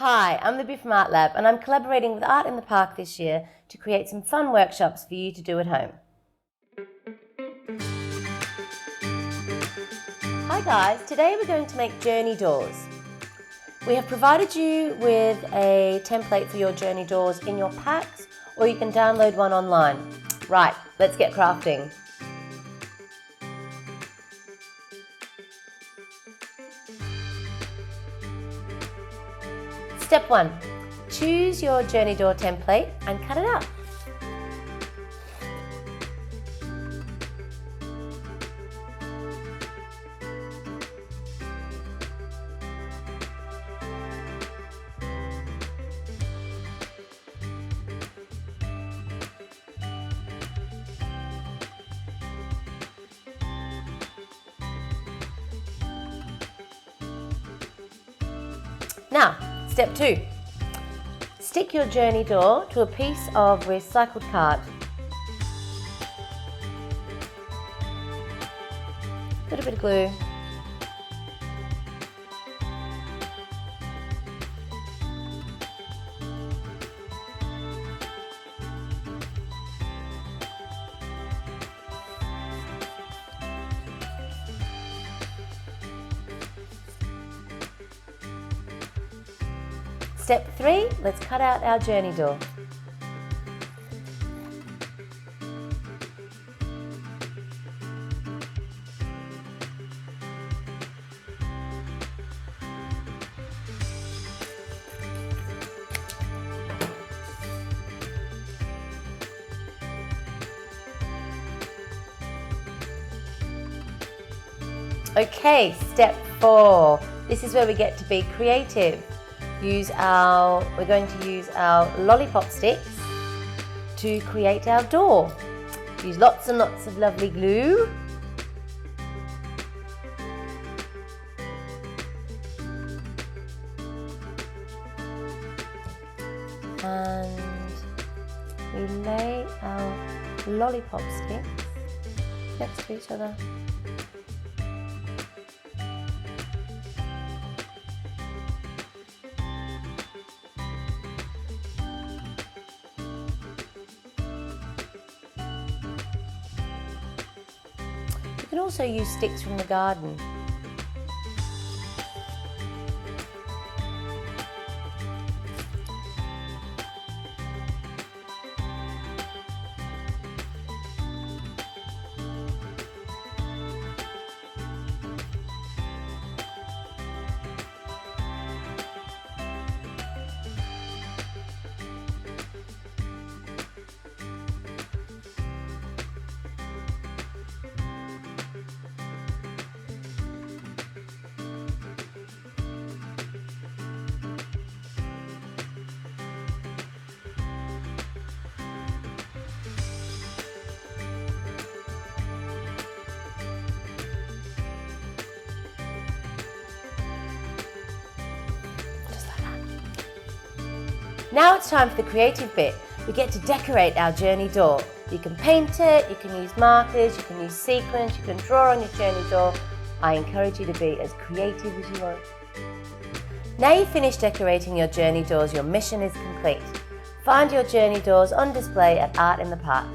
Hi, I'm Libby from Art Lab and I'm collaborating with Art in the Park this year to create some fun workshops for you to do at home. Hi guys, today we're going to make journey doors. We have provided you with a template for your journey doors in your packs, or you can download one online. Right, let's get crafting. Step 1. Choose your journey door template and cut it out. Now, step 2. Stick your journey door to a piece of recycled card. Put a bit of glue. Step 3, let's cut out our journey door. Okay, step 4. This is where we get to be creative. We're going to use our lollipop sticks to create our door. Use lots and lots of lovely glue. And we lay our lollipop sticks next to each other. You can also use sticks from the garden. Now it's time for the creative bit. We get to decorate our journey door. You can paint it, you can use markers, you can use sequins, you can draw on your journey door. I encourage you to be as creative as you want. Now you've finished decorating your journey doors, your mission is complete. Find your journey doors on display at Art in the Park.